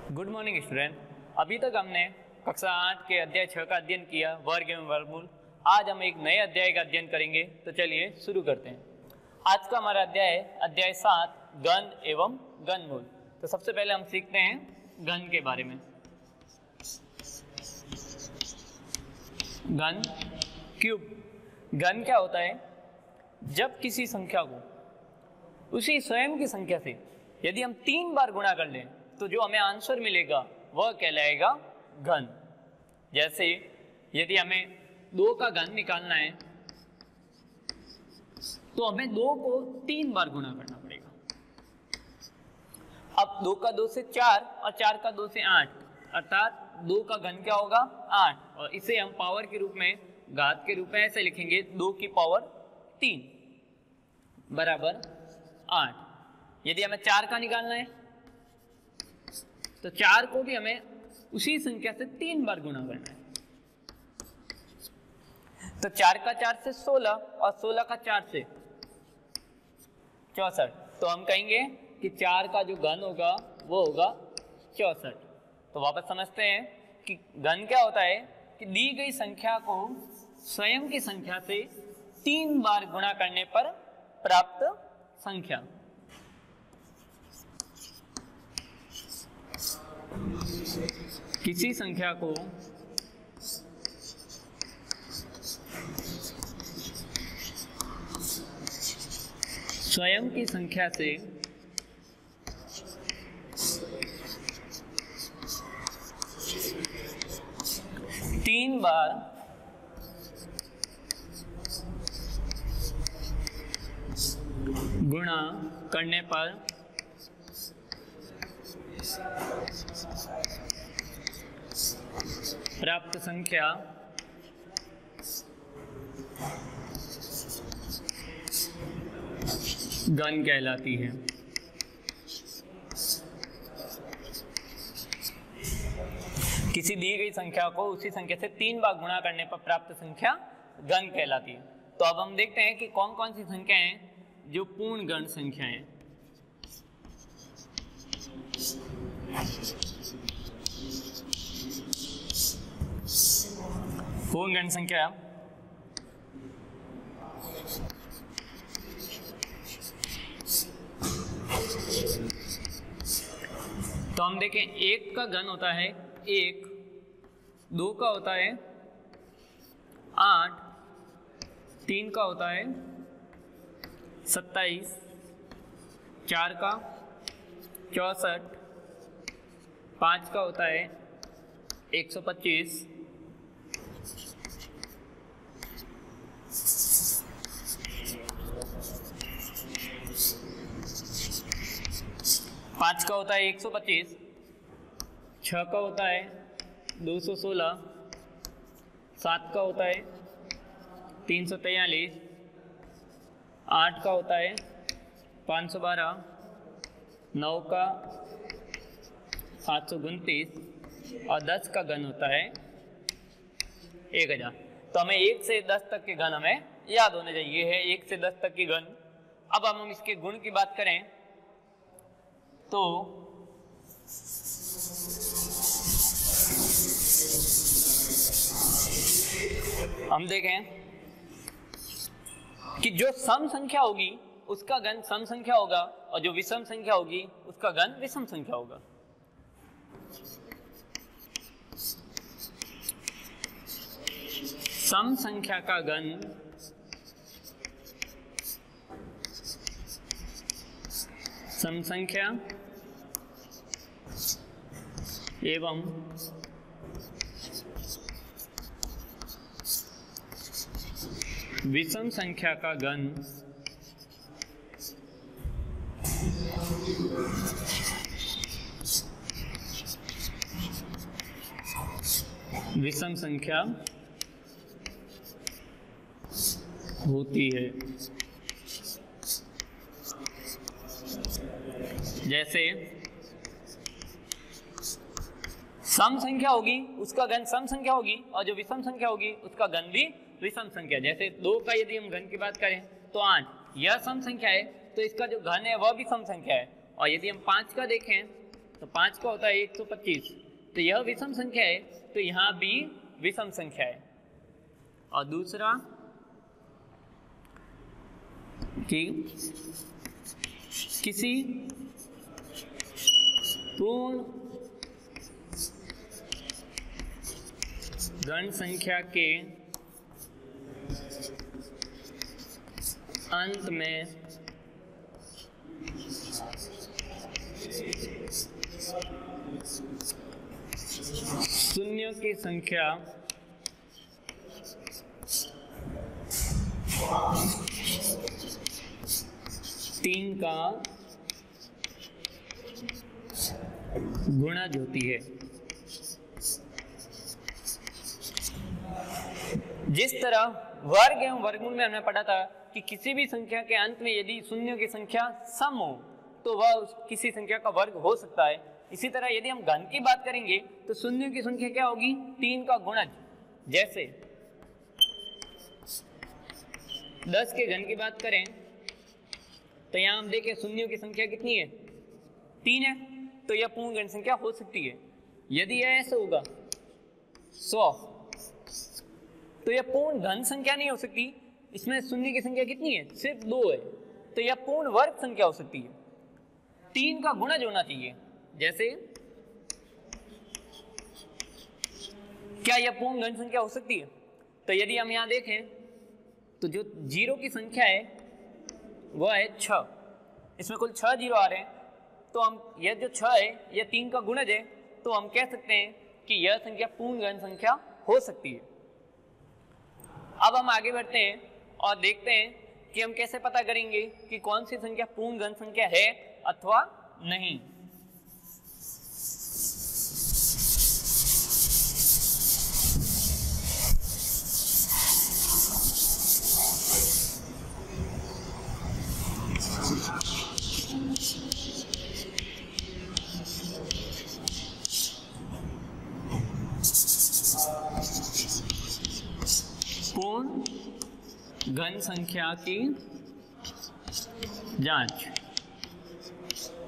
Good morning student. अभी तक हमने कक्षा 8 के अध्याय 6 का अध्ययन किया, वर्ग एवं वर्गमूल। आज हम एक नए अध्याय का अध्ययन करेंगे, तो चलिए शुरू करते हैं। आज का हमारा अध्याय है अध्याय 7, घन एवं घनमूल। तो सबसे पहले हम सीखते हैं घन के बारे में। घन, क्यूब। घन क्या होता है? जब किसी संख्या को उसी स्वयं की संख्या से यदि हम 3 बार गुणा कर लें तो जो हमें आंसर मिलेगा वह कहलाएगा घन। जैसे यदि हमें 2 का घन निकालना है तो हमें 2 को 3 बार गुणा करना पड़ेगा। अब 2 का 2 से 4 और 4 का 2 से 8, अर्थात 2 का घन क्या होगा? 8। और इसे हम पावर के रूप में, घात के रूप में ऐसे लिखेंगे, 2 की पावर 3 बराबर 8। यदि हमें 4 का निकालना है तो 4 को भी हमें उसी संख्या से 3 बार गुणा करना है। तो 4 का 4 से 16 और 16 का 4 से 64। तो हम कहेंगे कि 4 का जो घन होगा वो होगा 64। तो वापस समझते हैं कि घन क्या होता है कि दी गई संख्या को स्वयं की संख्या से 3 बार गुणा करने पर प्राप्त संख्या। किसी संख्या को स्वयं की संख्या से 3 बार गुणा करने पर प्राप्त संख्या घन कहलाती है। किसी दी गई संख्या को उसी संख्या से 3 बार गुणा करने पर प्राप्त संख्या घन कहलाती है। तो अब हम देखते हैं कि कौन कौन सी संख्याएं हैं जो पूर्ण घन संख्याएं हैं। पूर्ण घन संख्या तो हम देखें, 1 का घन होता है 1, 2 का होता है 8, 3 का होता है 27, 4 का 64, 5 का होता है 125, 5 का होता है 125, 6 का होता है 216, 7 का होता है 343, 8 का होता है 512, 9 का 729 और 10 का घन होता है 1000। तो हमें 1 से 10 तक के घन हमें याद होने चाहिए। है 1 से 10 तक के घन। अब हम इसके गुण की बात करें तो हम देखें कि जो सम संख्या होगी उसका घन सम संख्या होगा और जो विषम संख्या होगी उसका घन विषम संख्या होगा। सम संख्या का घन सम संख्या एवं विषम संख्या का घन विषम संख्या होती है। जैसे सम संख्या होगी उसका घन सम संख्या होगी और जो विषम संख्या होगी उसका घन भी विषम संख्या। जैसे 2 का यदि हम घन की बात करें तो 8, यह सम संख्या है तो इसका जो घन है वह भी सम संख्या है। और यदि हम 5 का देखें तो 5 का होता है 125। तो यह विषम संख्या है, तो यहाँ भी विषम संख्या है। और दूसरा कि किसी पूर्ण धन संख्या के अंत में शून्यों की संख्या तीन का गुणज होती है। जिस तरह वर्ग एवं वर्गमूल में हमने पढ़ा था कि किसी भी संख्या के अंत में यदि शून्यों की संख्या सम हो तो वह किसी संख्या का वर्ग हो सकता है, इसी तरह यदि हम घन की बात करेंगे तो शून्यों की संख्या क्या होगी? 3 का गुणज। जैसे 10 के घन की बात करें तो यहाँ हम देखें शून्यों की संख्या कितनी है? 3 है, तो यह पूर्ण घन संख्या हो सकती है। यदि यह ऐसे होगा 100, तो यह पूर्ण घन संख्या नहीं हो सकती। इसमें शून्य की संख्या कितनी है? सिर्फ 2 है, तो यह पूर्ण वर्ग संख्या हो सकती है। 3 का गुणज होना चाहिए। जैसे क्या यह पूर्ण घन संख्या हो सकती है? तो यदि हम यहां देखें तो जो जीरो की संख्या है वह है 6, इसमें कुल 6 जीरो आ रहे हैं, तो हम यह जो 6 है यह 3 का गुणज है, तो हम कह सकते हैं कि यह संख्या पूर्ण घन संख्या हो सकती है। अब हम आगे बढ़ते हैं और देखते हैं कि हम कैसे पता करेंगे कि कौन सी संख्या पूर्ण घन संख्या है अथवा नहीं। पूर्ण घन संख्या की जांच।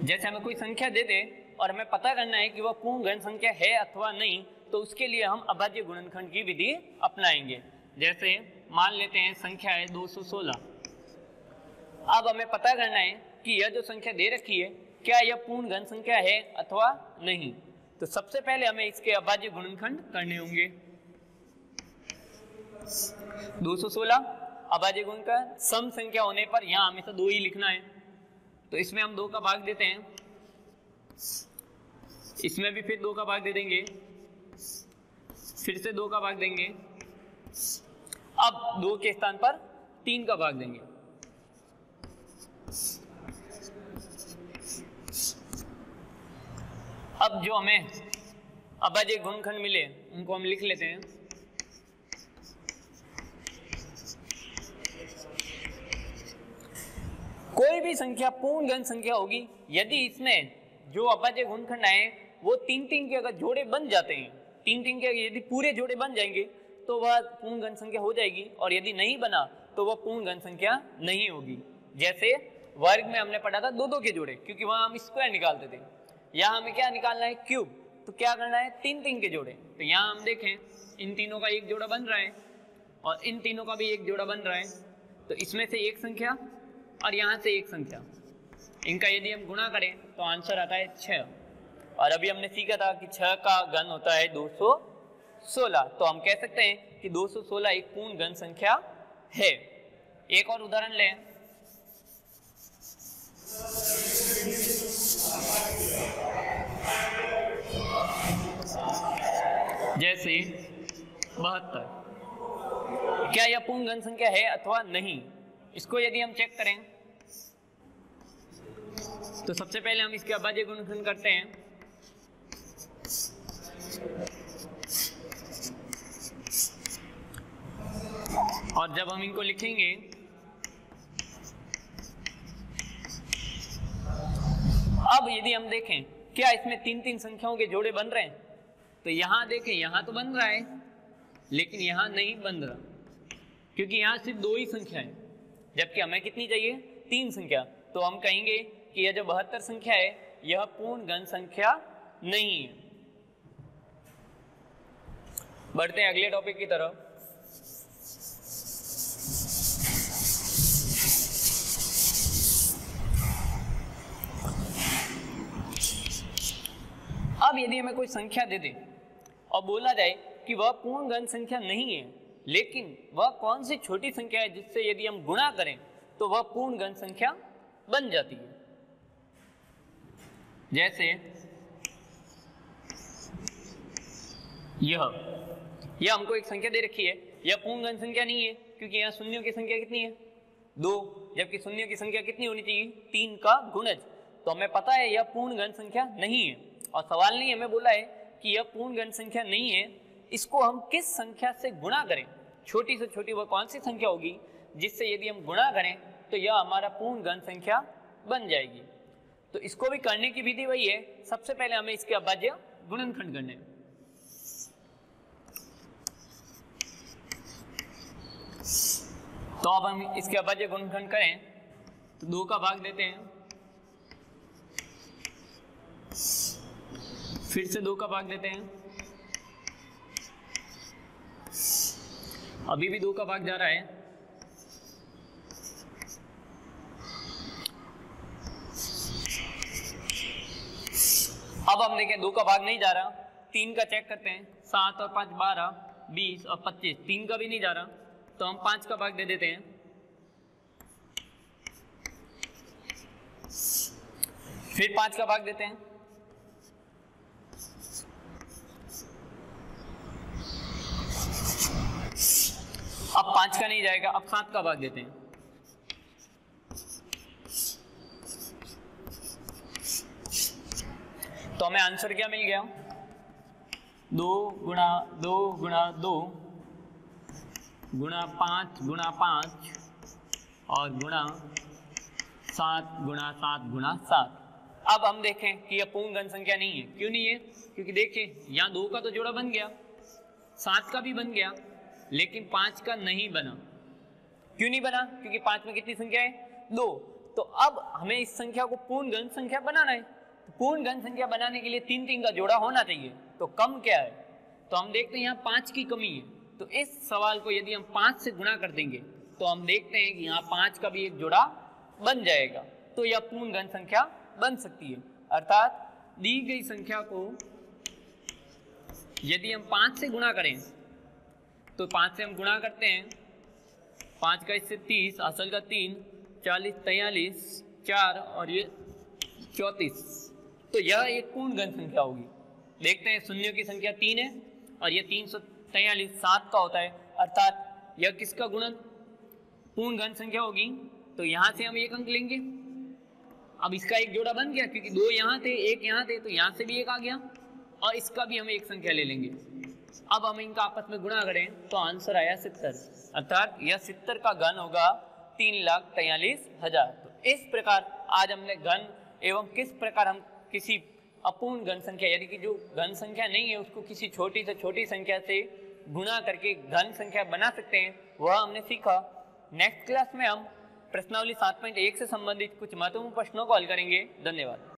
जैसे हमें कोई संख्या दे दे और हमें पता करना है कि वह पूर्ण घन संख्या है अथवा नहीं, तो उसके लिए हम अभाज्य गुणनखंड की विधि अपनाएंगे। जैसे मान लेते हैं संख्या है 216। अब हमें पता करना है कि यह जो संख्या दे रखी है क्या यह पूर्ण घन संख्या है अथवा नहीं। तो सबसे पहले हमें इसके अभाज्य गुणनखंड करने होंगे। 216 अभाज्य गुण का सम संख्या होने पर यहाँ हमेशा 2 ही लिखना है, तो इसमें हम 2 का भाग देते हैं, इसमें भी फिर 2 का भाग दे देंगे, फिर से 2 का भाग देंगे, अब 2 के स्थान पर 3 का भाग देंगे। अब जो हमें अभाज्य गुणनखंड मिले उनको हम लिख लेते हैं। कोई भी संख्या पूर्ण घन संख्या होगी यदि इसमें जो अभाज्य गुणनखंड आए वो 3-3 के अगर जोड़े बन जाते हैं, 3-3 के यदि पूरे जोड़े बन जाएंगे तो वह पूर्ण घन संख्या हो जाएगी, और यदि नहीं बना तो वह पूर्ण घन संख्या नहीं होगी। जैसे वर्ग में हमने पढ़ा था 2-2 के जोड़े, क्योंकि वहां हम स्क्वायर निकालते थे। यहाँ हमें क्या निकालना है? क्यूब। तो क्या करना है? 3-3 के जोड़े। तो यहाँ हम देखें इन तीनों का एक जोड़ा बन रहा है और इन तीनों का भी एक जोड़ा बन रहा है, तो इसमें से एक संख्या और यहाँ से एक संख्या, इनका यदि हम गुणा करें तो आंसर आता है 6। और अभी हमने सीखा था कि 6 का घन होता है 216, तो हम कह सकते हैं कि 216 एक पूर्ण घन संख्या है। एक और उदाहरण लें। जैसे 72, क्या यह पूर्ण घन संख्या है अथवा नहीं? इसको यदि हम चेक करें तो सबसे पहले हम इसके अभाज्य गुणनखंड करते हैं। और जब हम इनको लिखेंगे अब यदि हम देखें क्या इसमें 3-3 संख्याओं के जोड़े बन रहे हैं, तो यहां देखें यहां तो बन रहा है लेकिन यहां नहीं बन रहा, क्योंकि यहां सिर्फ 2 ही संख्या है, जबकि हमें कितनी चाहिए? 3 संख्या। तो हम कहेंगे कि यह जो 72 संख्या है यह पूर्ण घन संख्या नहीं है। बढ़ते हैं अगले टॉपिक की तरफ। अब यदि हमें कोई संख्या दे दे और बोला जाए कि वह पूर्ण घन संख्या नहीं है, लेकिन वह कौन सी छोटी संख्या है जिससे यदि हम गुणा करें तो वह पूर्ण घन संख्या बन जाती है। जैसे यह हमको एक संख्या दे रखी है, यह पूर्ण घन संख्या नहीं है क्योंकि यहाँ शून्यों की संख्या कितनी है 2, जबकि शून्यों की संख्या कितनी होनी चाहिए 3 का गुणज। तो हमें पता है यह पूर्ण घन संख्या नहीं है और सवाल नहीं हमें बोला है कि यह पूर्ण घन संख्या नहीं है, इसको हम किस संख्या से गुणा करें, छोटी से छोटी वह कौन सी संख्या होगी जिससे यदि हम गुणा करें तो यह हमारा पूर्ण घन संख्या बन जाएगी। तो इसको भी करने की विधि वही है, सबसे पहले हमें इसके अभाज्य गुणनखंड करने हैं। तो अब हम इसके अभाज्य गुणनखंड करें तो 2 का भाग देते हैं, फिर से 2 का भाग देते हैं, अभी भी 2 का भाग जा रहा है, अब हम देखें 2 का भाग नहीं जा रहा, 3 का चेक करते हैं, 7 और 5 12, 20 और 25, 3 का भी नहीं जा रहा तो हम 5 का भाग दे देते हैं, फिर 5 का भाग देते हैं, अब 5 का नहीं जाएगा, अब 7 का भाग देते हैं, तो हमें आंसर क्या मिल गया 2 गुणा 2 गुणा 2 गुणा 5 गुणा 5 और गुणा 7 गुणा 7 गुणा 7। अब हम देखें कि यह पूर्ण घन संख्या नहीं है। क्यों नहीं है? क्योंकि देखिए यहाँ 2 का तो जोड़ा बन गया, 7 का भी बन गया, लेकिन 5 का नहीं बना। क्यों नहीं बना? क्योंकि 5 में कितनी संख्या है 2। तो अब हमें इस संख्या को पूर्ण घन संख्या बनाना है। तो पूर्ण घन संख्या बनाने के लिए 3 का जोड़ा होना चाहिए। तो कम क्या है? तो हम देखते हैं यहाँ 5 की कमी है। तो इस सवाल को यदि हम 5 से गुणा कर देंगे तो हम देखते हैं कि यहाँ 5 का भी एक जोड़ा बन जाएगा। तो यह पूर्ण घन संख्या बन सकती है। अर्थात दी गई संख्या को यदि हम 5 से गुणा करें तो 5 से हम गुणा करते हैं, 5 का इससे 30, असल का 3, 40, 43, 4 और ये 34। तो यह एक पूर्ण घन संख्या होगी। देखते हैं शून्यों की संख्या 3 है और ये 343 7 का होता है। अर्थात यह किसका गुणन पूर्ण घन संख्या होगी। तो यहाँ से हम 1 अंक लेंगे। अब इसका एक जोड़ा बन गया क्योंकि 2 यहाँ थे 1 यहाँ थे, तो यहाँ से भी 1 आ गया और इसका भी हम एक संख्या ले लेंगे। अब हम इनका आपस में गुणा करें तो आंसर आया 70। अर्थात यह 70 का घन होगा 3,43,000। तो इस प्रकार आज हमने घन एवं किस प्रकार हम किसी अपूर्ण घन संख्या यानी कि जो घन संख्या नहीं है उसको किसी छोटी से छोटी संख्या से गुणा करके घन संख्या बना सकते हैं, वह हमने सीखा। नेक्स्ट क्लास में हम प्रश्नावली 7.1 से संबंधित कुछ महत्वपूर्ण प्रश्नों को हल करेंगे। धन्यवाद।